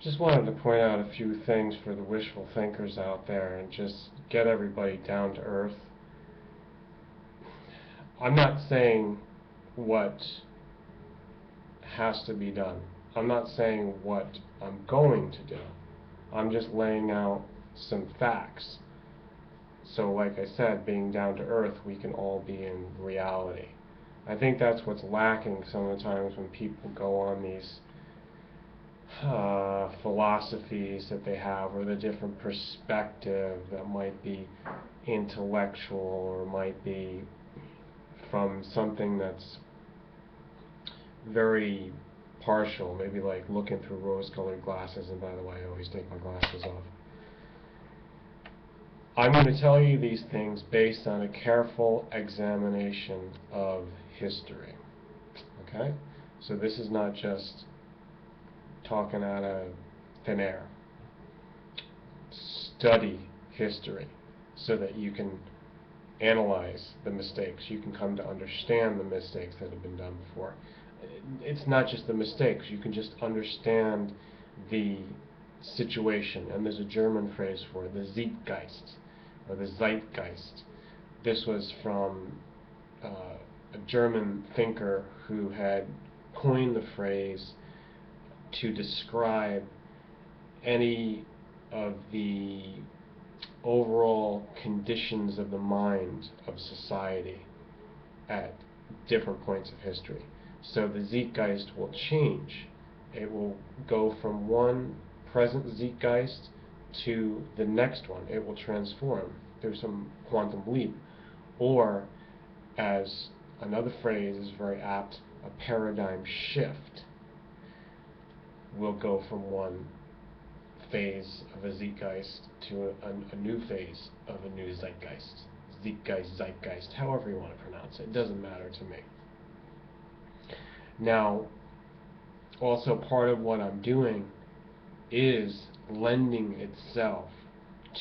Just wanted to point out a few things for the wishful thinkers out there and just get everybody down to earth. I'm not saying what has to be done. I'm not saying what I'm going to do. I'm just laying out some facts. So like I said, being down to earth, we can all be in reality. I think that's what's lacking some of the times when people go on these philosophies that they have, or the different perspective that might be intellectual or might be from something that's very partial, maybe like looking through rose-colored glasses. And by the way, I always take my glasses off. I'm going to tell you these things based on a careful examination of history. Okay? So this is not just talking out of thin air. Study history so that you can analyze the mistakes. You can come to understand the mistakes that have been done before. It's not just the mistakes. You can just understand the situation. And there's a German phrase for it, the zeitgeist, or the zeitgeist. This was from a German thinker who had coined the phrase to describe any of the overall conditions of the mind of society at different points of history. So the zeitgeist will change. It will go from one present zeitgeist to the next one. It will transform through some quantum leap. Or, as another phrase is very apt, a paradigm shift will go from one phase of a zeitgeist to a new phase of a new zeitgeist. Zeitgeist, however you want to pronounce it. It doesn't matter to me. Now, also part of what I'm doing is lending itself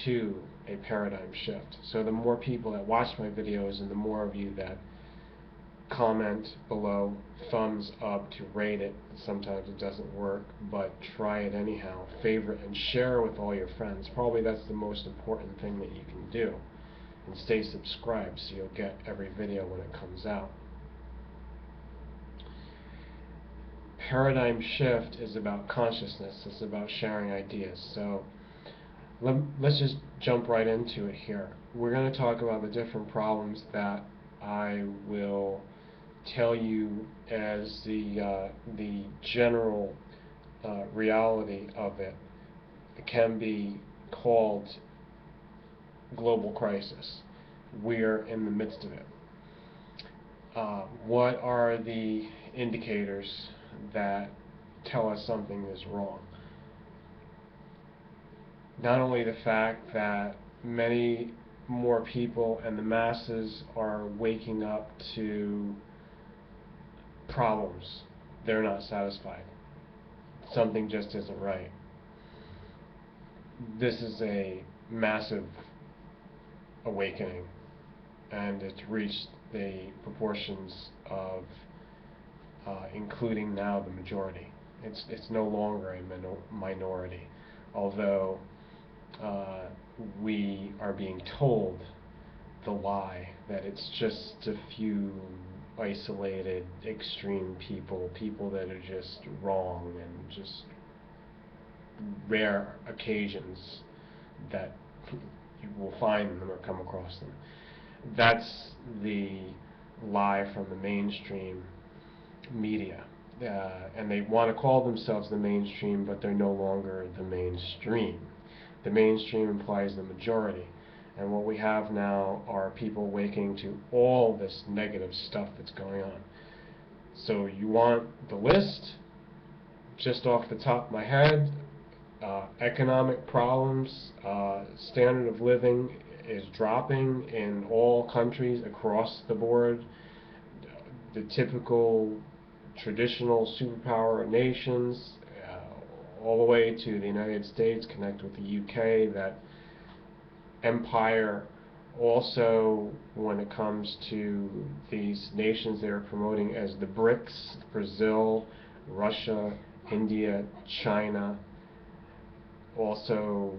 to a paradigm shift. So the more people that watch my videos and the more of you that comment below, thumbs up to rate it. Sometimes it doesn't work, but try it anyhow. Favorite and share with all your friends. Probably that's the most important thing that you can do. And stay subscribed so you'll get every video when it comes out. Paradigm shift is about consciousness. It's about sharing ideas. So let's just jump right into it here. We're going to talk about the different problems that I will tell you as the general reality of it. It can be called global crisis. We're in the midst of it. What are the indicators that tell us something is wrong? Not only the fact that many more people and the masses are waking up to problems. They're not satisfied. Something just isn't right. This is a massive awakening, and it's reached the proportions of including now the majority. It's no longer a minority, although we are being told the lie that it's just a few isolated, extreme people that are just wrong, and just rare occasions that you will find them or come across them. That's the lie from the mainstream media. And they want to call themselves the mainstream, but they're no longer the mainstream. The mainstream implies the majority. And what we have now are people waking to all this negative stuff that's going on. So you want the list? Just off the top of my head, economic problems, standard of living is dropping in all countries across the board. The typical traditional superpower nations, all the way to the United States, connect with the UK, that empire. Also, when it comes to these nations they are promoting as the BRICS, Brazil, Russia, India, China, Also,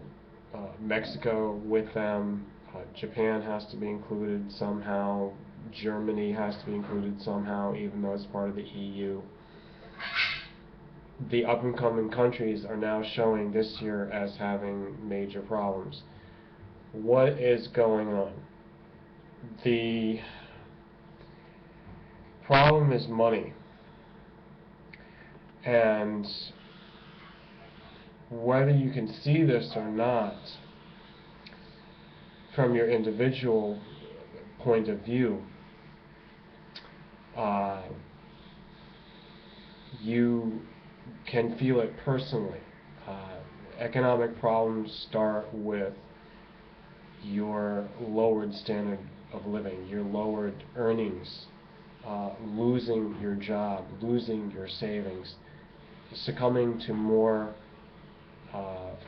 Mexico with them. Japan has to be included somehow. Germany has to be included somehow, even though it's part of the EU. The up-and-coming countries are now showing this year as having major problems. What is going on? The problem is money. And whether you can see this or not, from your individual point of view, you can feel it personally. Economic problems start with your lowered standard of living, your lowered earnings, losing your job, losing your savings, succumbing to more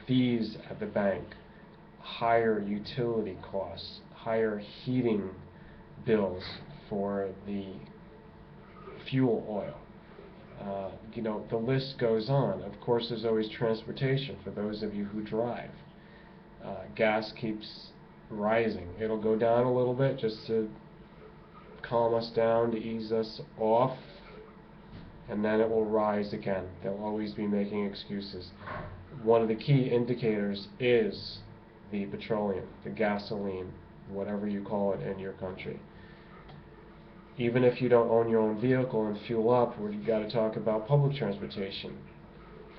fees at the bank, higher utility costs, higher heating bills for the fuel oil. The list goes on. Of course, there's always transportation for those of you who drive. Gas keeps rising. It'll go down a little bit just to calm us down, to ease us off, and then it will rise again. They'll always be making excuses. One of the key indicators is the petroleum, the gasoline, whatever you call it in your country. Even if you don't own your own vehicle and fuel up, you've got to talk about public transportation.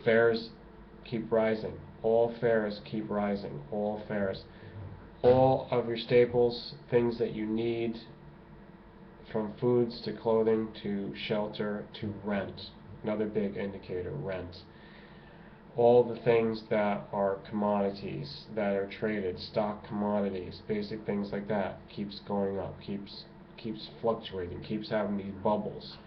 Fares keep rising. All fares keep rising. All fares. All of your staples, things that you need, from foods to clothing to shelter to rent. Another big indicator, rent. All the things that are commodities that are traded, stock commodities, basic things like that, keeps going up, keeps fluctuating, keeps having these bubbles.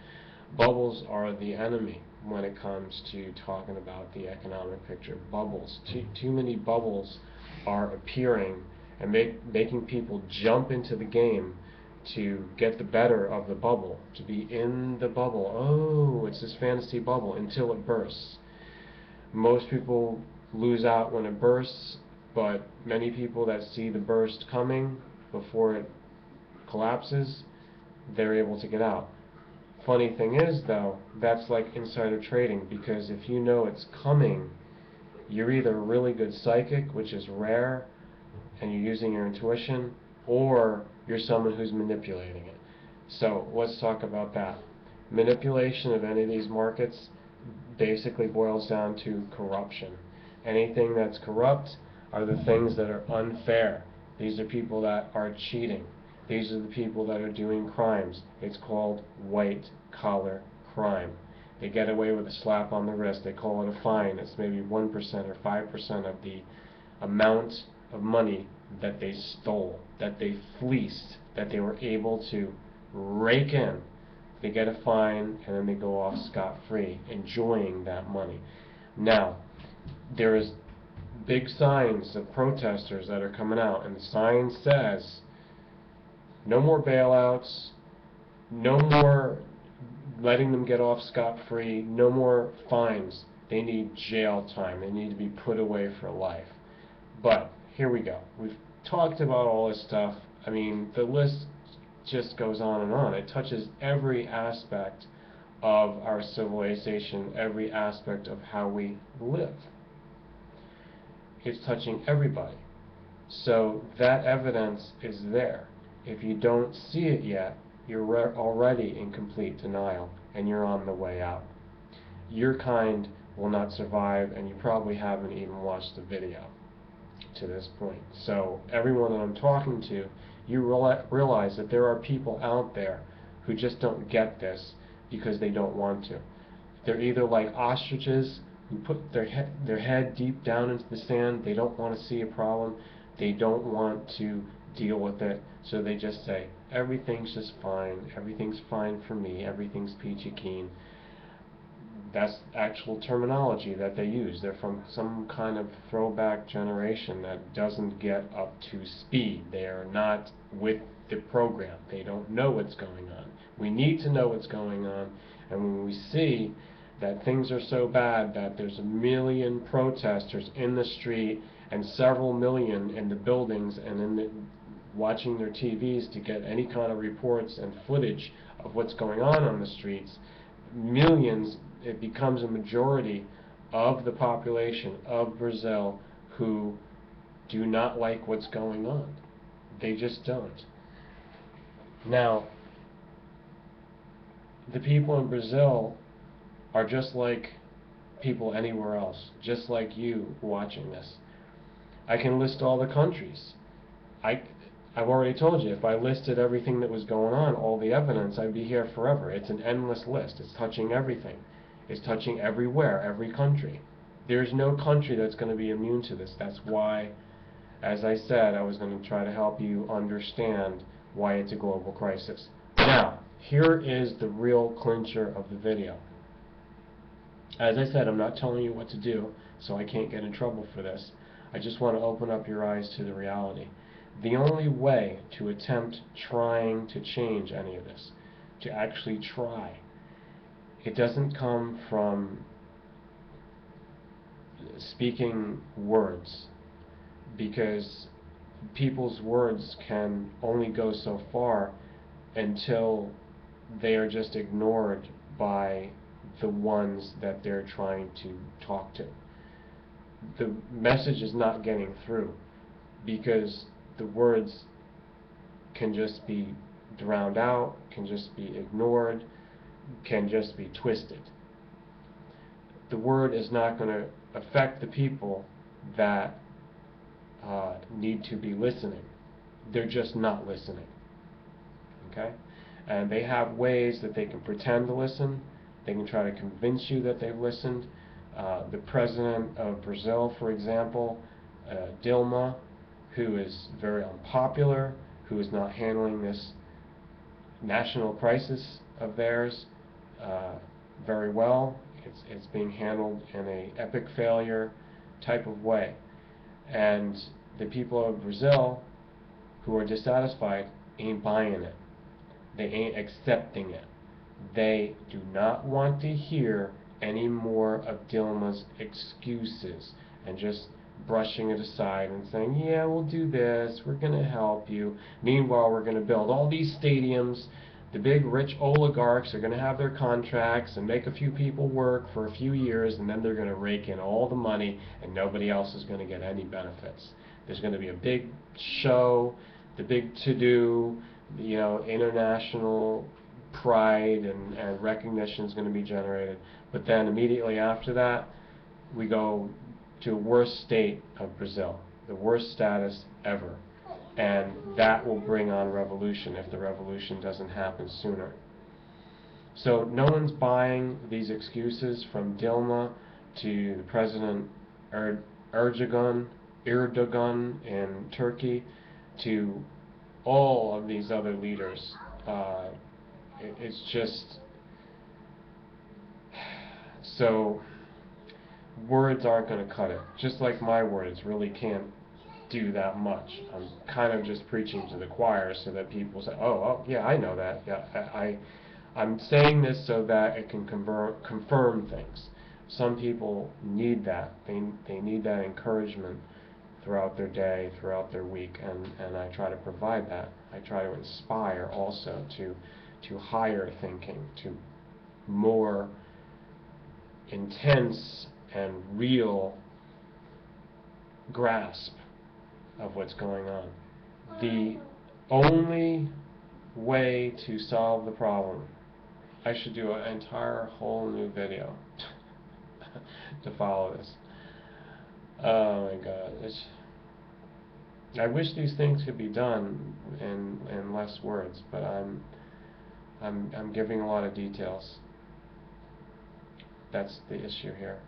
Bubbles are the enemy when it comes to talking about the economic picture. Bubbles. Too many bubbles are appearing and making people jump into the game to get the better of the bubble, to be in the bubble. Oh, it's this fantasy bubble until it bursts. Most people lose out when it bursts, but many people that see the burst coming before it collapses, they're able to get out. Funny thing is, though, that's like insider trading, because if you know it's coming, you're either a really good psychic, which is rare, and you're using your intuition, or you're someone who's manipulating it. So let's talk about that. Manipulation of any of these markets basically boils down to corruption. Anything that's corrupt are the things that are unfair. These are people that are cheating. These are the people that are doing crimes. It's called white-collar crime. They get away with a slap on the wrist. They call it a fine. It's maybe 1% or 5% of the amount of money that they stole, that they fleeced, that they were able to rake in. They get a fine, and then they go off scot-free, enjoying that money. Now, there is big signs of protesters that are coming out, and the sign says, no more bailouts, no more letting them get off scot-free, no more fines. They need jail time. They need to be put away for life. But here we go. We've talked about all this stuff. I mean, the list just goes on and on. It touches every aspect of our civilization, every aspect of how we live. It's touching everybody. So that evidence is there. If you don't see it yet, you're already in complete denial, and you're on the way out. Your kind will not survive, and you probably haven't even watched the video to this point. So everyone that I'm talking to, you realize that there are people out there who just don't get this because they don't want to. They're either like ostriches who put their head deep down into the sand. They don't want to see a problem. They don't want to deal with it. So they just say, everything's just fine. Everything's fine for me. Everything's peachy keen. That's actual terminology that they use. They're from some kind of throwback generation that doesn't get up to speed. They are not with the program. They don't know what's going on. We need to know what's going on, and when we see that things are so bad that there's 1 million protesters in the street and several million in the buildings and watching their TVs to get any kind of reports and footage of what's going on the streets. Millions, it becomes a majority of the population of Brazil who do not like what's going on. They just don't. Now, the people in Brazil are just like people anywhere else, just like you watching this. I can list all the countries. I've already told you, if I listed everything that was going on, all the evidence, I'd be here forever. It's an endless list. It's touching everything. It's touching everywhere, every country. There's no country that's going to be immune to this. That's why, as I said, I was going to try to help you understand why it's a global crisis. Now, here is the real clincher of the video. As I said, I'm not telling you what to do, so I can't get in trouble for this. I just want to open up your eyes to the reality. The only way to attempt trying to change any of this, to actually try, it doesn't come from speaking words, because people's words can only go so far until they are just ignored by the ones that they're trying to talk to. The message is not getting through because the words can just be drowned out, can just be ignored, can just be twisted. The word is not going to affect the people that need to be listening. They're just not listening. Okay? And they have ways that they can pretend to listen. They can try to convince you that they've listened. The president of Brazil, for example, Dilma, who is very unpopular, who is not handling this national crisis of theirs very well. It's being handled in an epic failure type of way. And the people of Brazil who are dissatisfied ain't buying it. They ain't accepting it. They do not want to hear any more of Dilma's excuses and just brushing it aside and saying, yeah, we'll do this, we're going to help you. Meanwhile, we're going to build all these stadiums. The big rich oligarchs are going to have their contracts and make a few people work for a few years, and then they're going to rake in all the money and nobody else is going to get any benefits. There's going to be a big show, the big to-do, you know, international pride and recognition is going to be generated. But then immediately after that, we go to a worst state of Brazil, the worst status ever. And that will bring on revolution if the revolution doesn't happen sooner. So no one's buying these excuses, from Dilma to President Erdogan in Turkey to all of these other leaders. It's just, so words aren't going to cut it. Just like my words really can't do that much. I'm kind of just preaching to the choir so that people say, oh yeah, I know that. Yeah, I'm saying this so that it can confirm things. Some people need that. They need that encouragement throughout their day, throughout their week, and I try to provide that. I try to inspire also to higher thinking, to more intense and real grasp of what's going on. The only way to solve the problem, I should do an entire whole new video to follow this. Oh my God. I wish these things could be done in less words, but I'm giving a lot of details. That's the issue here.